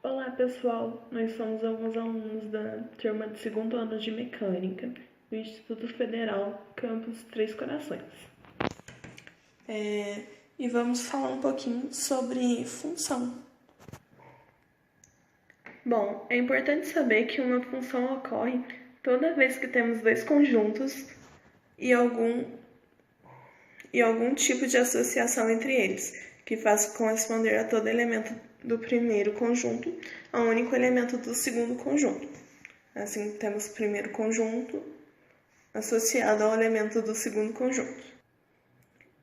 Olá pessoal, nós somos alguns alunos da turma de segundo ano de Mecânica do Instituto Federal Campus Três Corações. E vamos falar um pouquinho sobre função. Bom, é importante saber que uma função ocorre toda vez que temos dois conjuntos e algum tipo de associação entre eles, que faça corresponder a todo elemento do primeiro conjunto a um único elemento do segundo conjunto. Assim, temos o primeiro conjunto associado ao elemento do segundo conjunto.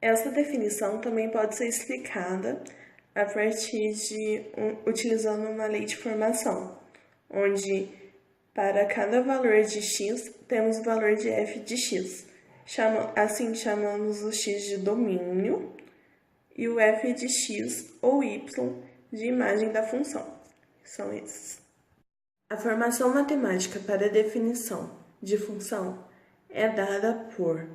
Essa definição também pode ser explicada a partir de utilizando uma lei de formação, onde para cada valor de x temos o valor de f de x. Assim chamamos o x de domínio e o f de x ou y de imagem da função. São esses. A formação matemática para a definição de função é dada por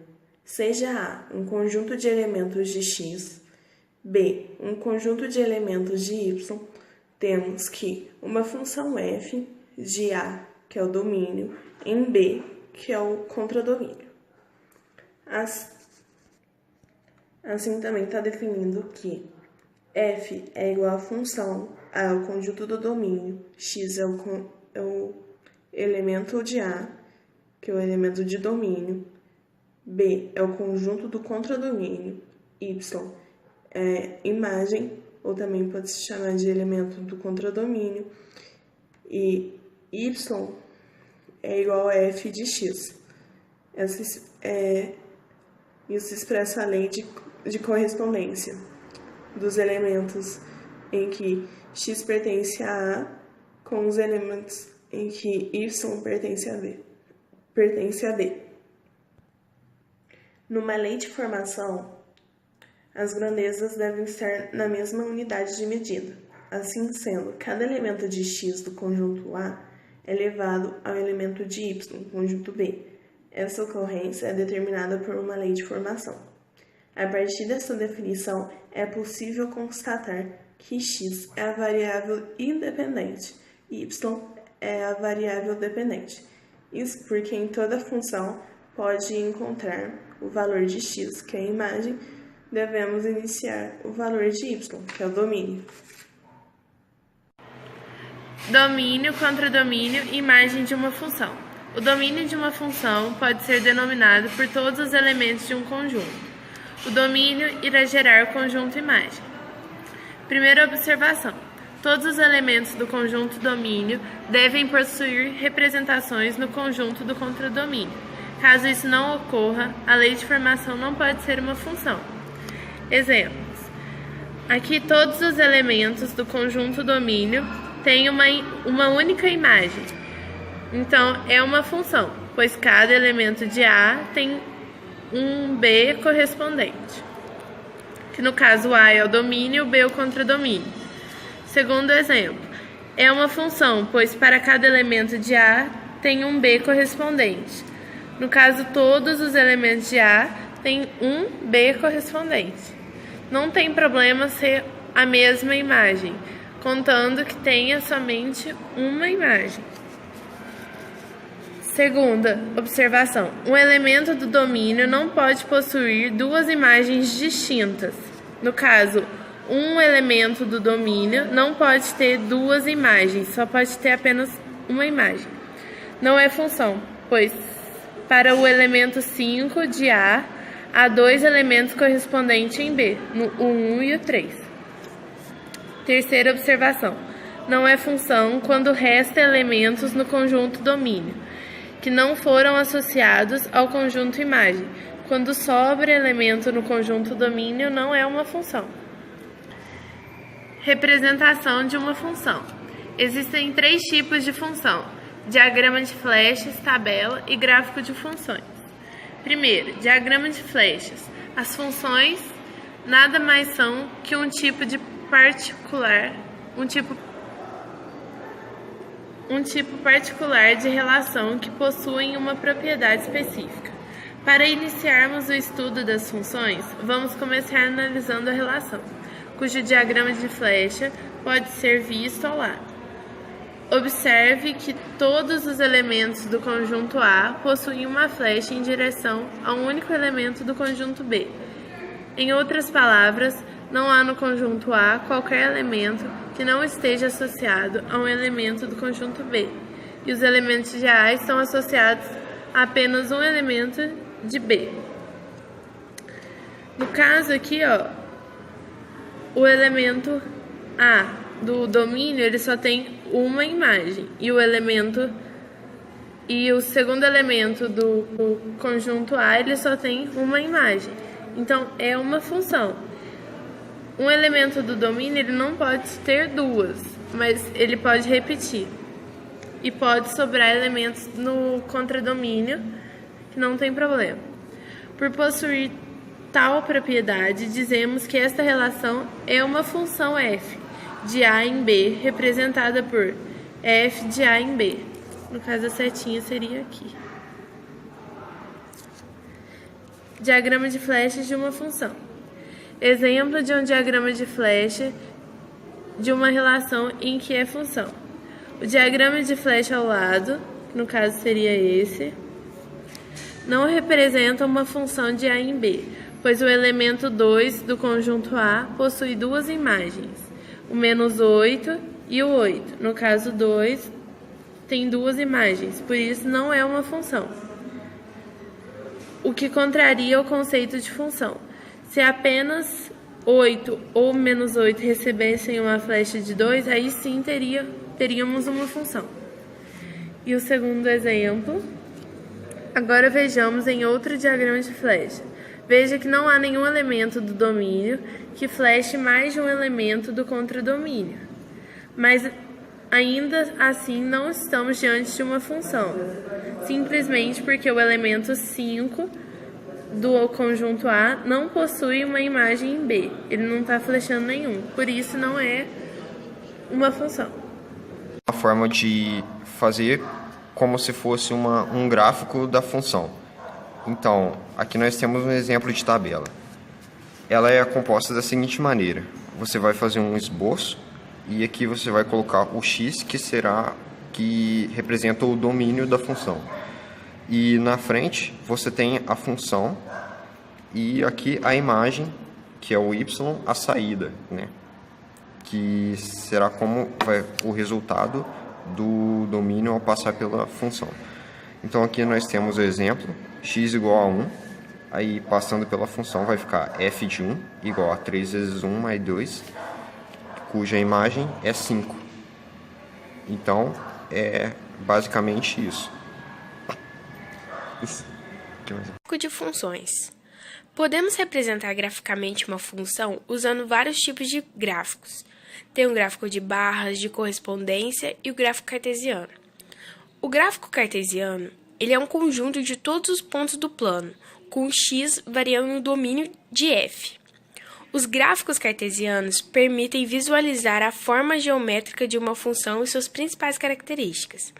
seja A um conjunto de elementos de x, B um conjunto de elementos de y, temos que uma função f de A, que é o domínio, em B, que é o contradomínio. Assim também está definindo que f é igual à função A é o conjunto do domínio, x é o elemento de A, que é o elemento de domínio, B é o conjunto do contradomínio, y é imagem, ou também pode se chamar de elemento do contradomínio, e y é igual a f de x. Isso expressa a lei de correspondência dos elementos em que x pertence a A com os elementos em que y pertence a D. Numa lei de formação, as grandezas devem estar na mesma unidade de medida. Assim sendo, cada elemento de x do conjunto A é elevado ao elemento de y do conjunto B. Essa ocorrência é determinada por uma lei de formação. A partir dessa definição, é possível constatar que x é a variável independente e y é a variável dependente. Isso porque em toda função pode encontrar o valor de x, que é a imagem, devemos iniciar o valor de y, que é o domínio. Domínio, contradomínio e imagem de uma função. O domínio de uma função pode ser denominado por todos os elementos de um conjunto. O domínio irá gerar o conjunto imagem. Primeira observação. Todos os elementos do conjunto domínio devem possuir representações no conjunto do contradomínio. Caso isso não ocorra, a lei de formação não pode ser uma função. Exemplos. Aqui todos os elementos do conjunto domínio têm uma única imagem. Então, é uma função, pois cada elemento de A tem um B correspondente. Que no caso A é o domínio, B é o contradomínio. Segundo exemplo, é uma função, pois para cada elemento de A tem um B correspondente. No caso, todos os elementos de A têm um B correspondente. Não tem problema ser a mesma imagem, contando que tenha somente uma imagem. Segunda observação. Um elemento do domínio não pode possuir duas imagens distintas. No caso, um elemento do domínio não pode ter duas imagens, só pode ter apenas uma imagem. Não é função, pois para o elemento 5 de A, há dois elementos correspondentes em B, o 1 e o 3. Terceira observação. Não é função quando resta elementos no conjunto domínio, que não foram associados ao conjunto imagem. Quando sobra elemento no conjunto domínio, não é uma função. Representação de uma função. Existem três tipos de função: diagrama de flechas, tabela e gráfico de funções. Primeiro, diagrama de flechas. As funções nada mais são que um tipo particular de relação que possuem uma propriedade específica. Para iniciarmos o estudo das funções, vamos começar analisando a relação, cujo diagrama de flecha pode ser visto ao lado. Observe que todos os elementos do conjunto A possuem uma flecha em direção a um único elemento do conjunto B. Em outras palavras, não há no conjunto A qualquer elemento que não esteja associado a um elemento do conjunto B, e os elementos de A estão associados a apenas um elemento de B. No caso aqui, o elemento A do domínio, ele só tem uma imagem, e o segundo elemento do conjunto A, ele só tem uma imagem. Então, é uma função. Um elemento do domínio, ele não pode ter duas, mas ele pode repetir. E pode sobrar elementos no contradomínio, que não tem problema. Por possuir tal propriedade, dizemos que esta relação é uma função f de A em B, representada por f de A em B. No caso, a setinha seria aqui. Diagrama de flechas de uma função. Exemplo de um diagrama de flecha de uma relação em que é função. O diagrama de flecha ao lado, no caso seria esse, não representa uma função de A em B, pois o elemento 2 do conjunto A possui duas imagens, o -8 e o 8. No caso 2, tem duas imagens, por isso não é uma função, o que contraria o conceito de função. Se apenas 8 ou -8 recebessem uma flecha de 2, aí sim teríamos uma função. E o segundo exemplo, agora vejamos em outro diagrama de flecha. Veja que não há nenhum elemento do domínio que fleche mais de um elemento do contradomínio. Mas ainda assim não estamos diante de uma função, simplesmente porque o elemento 5 do conjunto A não possui uma imagem em B. Ele não está flechando nenhum, por isso não é uma função. Uma forma de fazer como se fosse um gráfico da função. Então, aqui nós temos um exemplo de tabela. Ela é composta da seguinte maneira. Você vai fazer um esboço e aqui você vai colocar o x, que representa o domínio da função. E na frente você tem a função e aqui a imagem, que é o y, a saída, né? Que será como o resultado do domínio ao passar pela função. Então aqui nós temos o exemplo, x igual a 1, aí passando pela função vai ficar f de 1 igual a 3 vezes 1 mais 2, cuja imagem é 5. Então é basicamente isso. Gráfico de funções. Podemos representar graficamente uma função usando vários tipos de gráficos. Tem o gráfico de barras, de correspondência e o gráfico cartesiano. O gráfico cartesiano, ele é um conjunto de todos os pontos do plano, com x variando no domínio de f. Os gráficos cartesianos permitem visualizar a forma geométrica de uma função e suas principais características.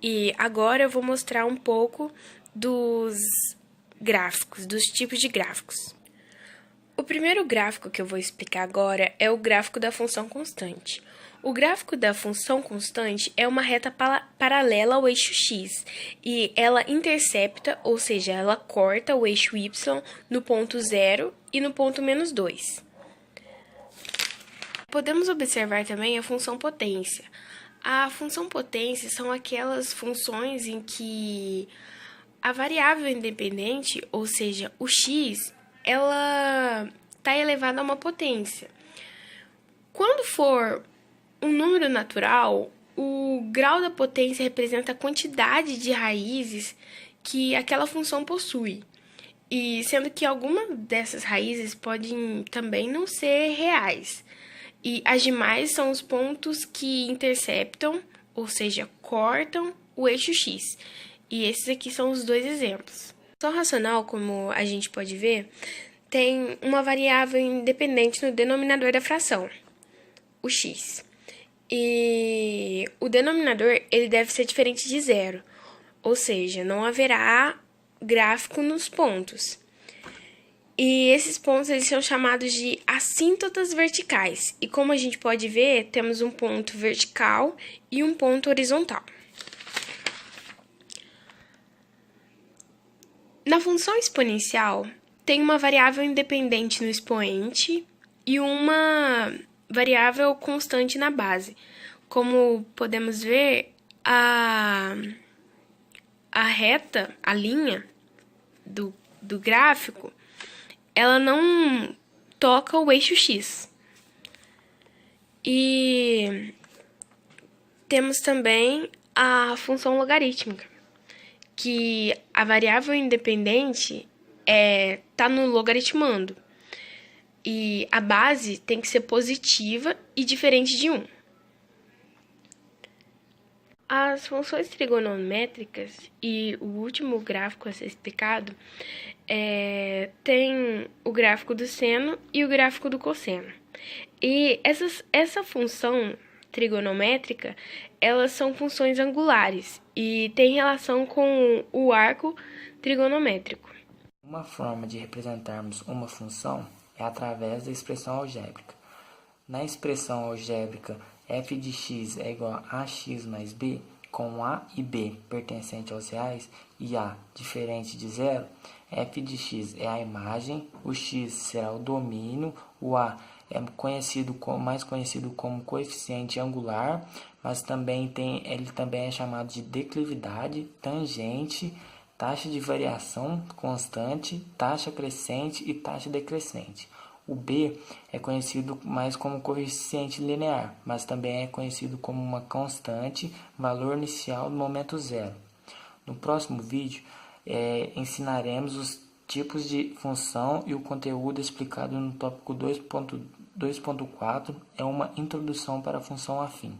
E agora eu vou mostrar um pouco dos gráficos, dos tipos de gráficos. O primeiro gráfico que eu vou explicar agora é o gráfico da função constante. O gráfico da função constante é uma reta paralela ao eixo x e ela intercepta, ou seja, ela corta o eixo y no ponto 0 e no ponto -2. Podemos observar também a função potência. A função potência são aquelas funções em que a variável independente, ou seja, o x, ela está elevada a uma potência. Quando for um número natural, o grau da potência representa a quantidade de raízes que aquela função possui. E sendo que algumas dessas raízes podem também não ser reais. E as demais são os pontos que interceptam, ou seja, cortam o eixo x. E esses aqui são os dois exemplos. A função racional, como a gente pode ver, tem uma variável independente no denominador da fração, o x. E o denominador ele deve ser diferente de zero, ou seja, não haverá gráfico nos pontos. E esses pontos eles são chamados de assíntotas verticais. E como a gente pode ver, temos um ponto vertical e um ponto horizontal. Na função exponencial, tem uma variável independente no expoente e uma variável constante na base. Como podemos ver, a reta, a linha do gráfico, ela não toca o eixo X. E temos também a função logarítmica, que a variável independente está no logaritmando. E a base tem que ser positiva e diferente de 1. As funções trigonométricas e o último gráfico a ser explicado tem o gráfico do seno e o gráfico do cosseno. E essa função trigonométrica, elas são funções angulares e tem relação com o arco trigonométrico. Uma forma de representarmos uma função é através da expressão algébrica. Na expressão algébrica, f de x é igual a ax mais b, com a e b pertencente aos reais e a diferente de zero, f de x é a imagem, o x será o domínio, o a é mais conhecido como coeficiente angular, mas ele também é chamado de declividade, tangente, taxa de variação constante, taxa crescente e taxa decrescente. O b é conhecido mais como coeficiente linear, mas também é conhecido como uma constante, valor inicial no momento zero. No próximo vídeo, ensinaremos os tipos de função e o conteúdo explicado no tópico 2.4 é uma introdução para a função afim.